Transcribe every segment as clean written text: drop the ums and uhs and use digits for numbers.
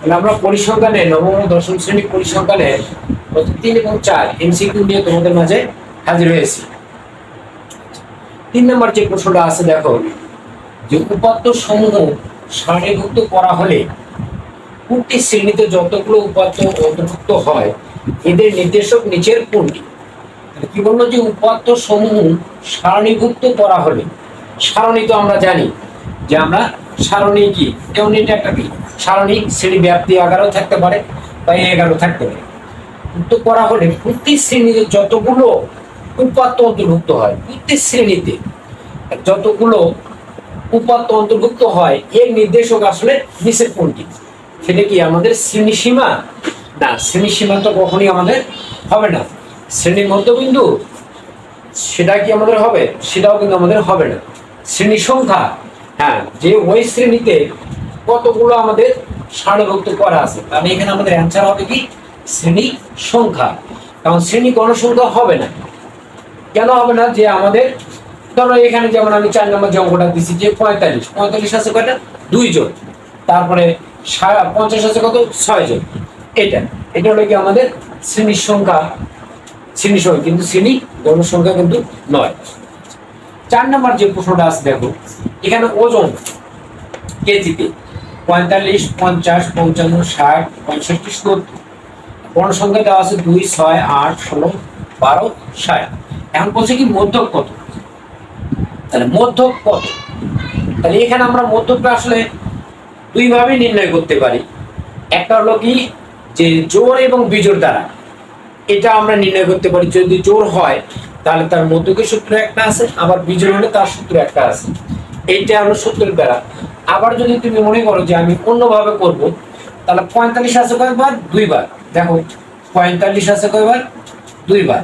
তাহলে আমরা পরিসংখ্যানে নবম ও দশম শ্রেণী পরিসংখ্যানে 3 এবং 4 এমসিকিউ নিয়ে তোমাদের মাঝে হাজির হয়েছি। 3 নম্বর যে প্রশ্নটা আছে দেখো, যে উপাত্ত সমূহ সারণীভুক্ত করা হলে কোনটি শ্রেণীতে যতগুলো উপাত্ত অন্তর্ভুক্ত হয় এদের নির্দেশক নিচের কোনটি? কি বললো যে উপাত্ত সমূহ সারণীভুক্ত করা হলে, সারণী তো আমরা জানি যে আমরা সারণী কি, যেমন এটা একটা কি সারণী, শ্রেণী ব্যাপ্তি 11 থাকতে পারে বা 11 থাকতে পারে। তো করা হলে প্রতি শ্রেণীতে যতগুলো উপাত্ত অন্তর্ভুক্ত হয়, প্রতি শ্রেণীতে যতগুলো উপাত্ত অন্তর্ভুক্ত হয় এর নির্দেশক আসলে নিচের কোনটি? সেটা কি আমাদের শ্রেণীসীমা? না, শ্রেণীসীমা তো কখনই আমাদের হবে না। শ্রেণীর মধ্যবিন্দু সেটা কি আমাদের হবে? সেটাও কিন্তু আমাদের হবে না। শ্রেণী সংখ্যা, হ্যাঁ, যে ওই শ্রেণীতে কতগুলো আমাদের সারণীভুক্ত করা আছে, তাহলে এখানে আমাদের অ্যান্সার হবে কি শ্রেণী সংখ্যা। কারণ শ্রেণী গণসংখ্যা হবে না। কেন হবে না? যে আমাদের ধরো এখানে যেমন আমি 4 নম্বর যে অঙ্কটা দিচ্ছি যে 45 আছে কয়টা? 2 জন, তারপরে 50 আছে কত? 6 জন। এটা হলো কি আমাদের শ্রেণী সংখ্যা, কিন্তু শ্রেণী গণসংখ্যা কিন্তু নয়। 4 নম্বর যে প্রশ্নটা আছে দেখো, এখানে ওজন কেজিতে 45, 50, 55, 60, 65, 70। গণসংখ্যা দেওয়া আছে 2, 6, 8, 16, 12, 60। এখন বলছে কি মধ্যক কত? তাহলে মধ্যক কত? তাহলে এখানে আমরা মধ্যকটা আসলে দুই ভাবে নির্ণয় করতে পারি। একটা হলো কি যে জোড় এবং বিজোড় দ্বারা, এটা আমরা নির্ণয় করতে পারি। যদি জোড় হয় তাহলে তার মধ্যকের সূত্র একটা আছে, আবার বিজোড় হলে তার সূত্র একটা আছে। এইটা হলো সূত্রের দ্বারা। আবার যদি তুমি মনে করো যে আমি অন্যভাবে করব, তাহলে 45 আছে কয়বার? 2 বার। দেখো 45 আছে কয়বার? 2 বার।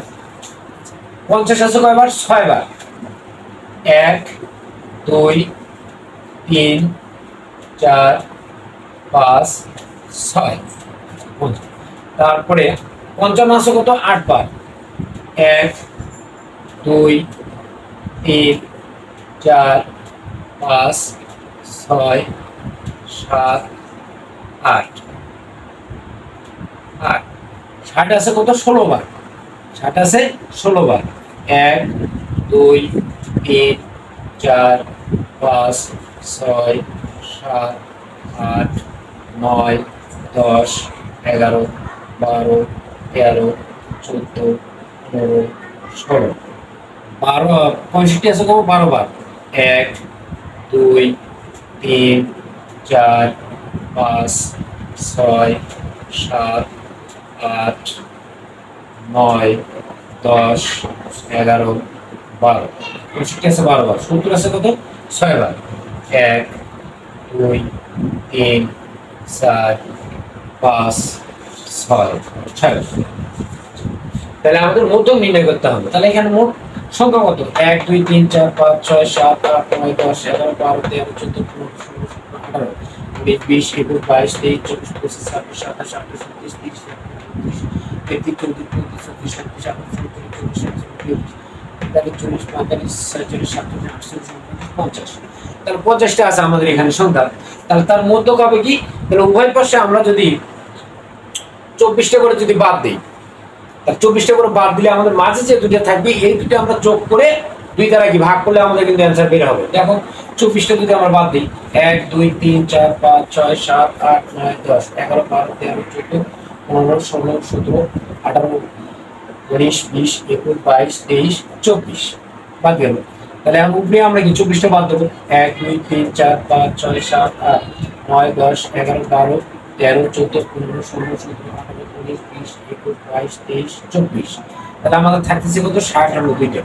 50 আছে কয়বার? 6 বার। 1, 2, 3, 4, 5, 6। তারপরে 55 আছে কত? 8 বার। 1, 2, 3, 4, 5, 6, 7, 8। 60 আছে কত? 16 বার। 60 আছে 16 বার। 1, 2, 3, 4, 5, 6, 7, 8, 9, 10, 11, 12, 13, 14, 15, 16। 65 আছে কত? 12 বার। 1, 2, 3, 4, 5, 6, 7, 8, 9, 10, 11, 12। 65 আছে 12 বার। 70 আছে কত? 6 বার। 1, 2, 3, 4, 5, 6, 6। তাহলে আমাদের মধ্যক নির্ণয় করতে হবে। তাহলে এখানে মোট সংখ্যা কত? 1, 2, 3, 4, 5, 6, 7, 8, 9, 10, 11, 12, 13, 14, 15, 16, 17, 18, 19, 20, 21, 22, 23, 24, 25, 26, 27, 28, 29, 30, 31, 32, 33, 34, 35, 36, 37, 38, 39, 40, 41, 42, 43, 44, 45, 50। তাহলে 50টা আছে আমাদের এখানে সংখ্যা। তাহলে তার মধ্যক হবে কি? তাহলে উভয় পাশে আমরা যদি 24টা করে যদি বাদ দিই, তাহলে 24টা করে বাদ দিলে আমাদের মাঝে যে দুটো থাকবে এই দুটো আমরা যোগ করে 2 দ্বারা কি ভাগ করলে আমাদের কিন্তু অ্যান্সার বের হবে। দেখো 24টা যদি আমরা বাদ দিই, 1, 2, 3, 4, 5, 6, 7, 8, 9, 10, 11, 12, 13, 14, 15, 16, 17, 18, 19, 20, 21, 22, 23, 24 বাদ গেল। তাহলে উপরে আমরা কি 24টা বাদ দেবো। 1, 2, 3, 4, 5, 6, 7, 8, 9, 10, 11, 12, 13, 14, 15, 16, 17, 18, 19, 20, 21, 22, 23, 24। তাহলে আমাদের থাকতেছে কত? 60 আর 90টা।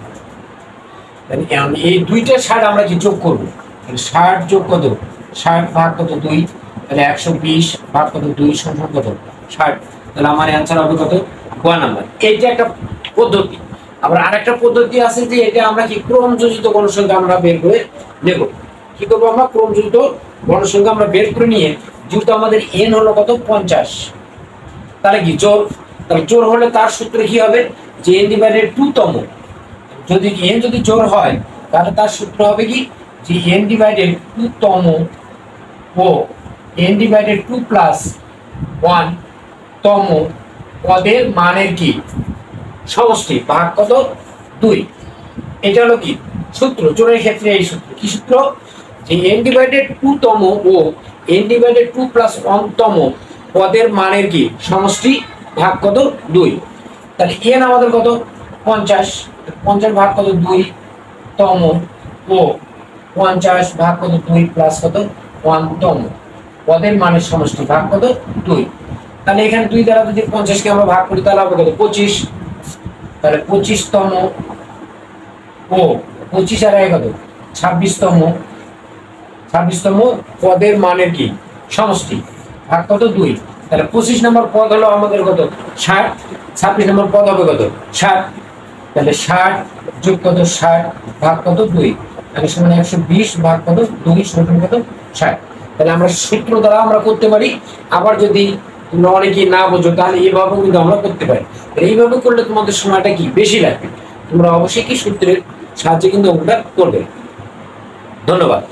তাহলে এই 2টা 60 আমরা কি যোগ করবো? তাহলে 60 যোগ কত? 60 ভাগ কত? 2। তাহলে 120 ভাগ কত? 2 সমান কত? 60। তাহলে আমার অ্যান্সার হবে কত? 1 নাম্বার। এইটা একটা পদ্ধতি। আবার আরেকটা পদ্ধতি আছে যে এটা আমরা কি ক্রমযোজিত গণসংখ্যা আমরা বের করে নেব। কি করবো আমরা? ক্রমযোজিত গণসংখ্যা আমরা বের করে নিয়ে, যেহেতু আমাদের n হলো কত? 50, তাহলে কি জোর? তাহলে জোর হলে তার সূত্র কি হবে? যে n ডিভাইডেড 2 তম। যদি n যদি জোর হয় তাহলে তার সূত্র হবে কি? যে n ডিভাইডেড 2 তম ও n ডিভাইডেড 2 প্লাস ওয়ান তম পদের মানের কি সমষ্টি ভাগ কত 2। এটা হলো কি সূত্র, জোড়ের ক্ষেত্রে এই সূত্র কি সূত্র, যে n ডিভাইডেড 2 তম ও n ডিভাইডেড 2 প্লাস 1 তম পদের মানের কি সমষ্টি ভাগ কত 2। তাহলে n আমাদের কত 50, 50 ভাগ কত 2 তম ও 50 ভাগ কত 2 প্লাস কত 1 তম পদের মানের সমষ্টি ভাগ কত 2। তাহলে এখানে 2 দ্বারা যদি 50 কে আমরা ভাগ করি তাহলে হবে কত 25। তাহলে 25 তম ও 25 আর কত 26 তম পদের মানের কি সমষ্টি ভাগ কত 2। তাহলে 25 নম্বর পদ হলো আমাদের কত 60, 26 নম্বর পদ হবে কত 60। তাহলে 60 যোগ কত 60 ভাগ কত 2, তাহলে সমান 120 ভাগ কত 2 সমান কত 60। তাহলে আমরা সূত্র দ্বারা আমরা করতে পারি, আবার যদি তোমরা অনেকেই না বোঝো তাহলে এইভাবেও কিন্তু আমরা করতে পারি। এইভাবে করলে তোমাদের সময়টা কি বেশি লাগবে, তোমরা অবশ্যই কি সূত্রের সাহায্যে কিন্তু অঙ্কটা করবে। ধন্যবাদ।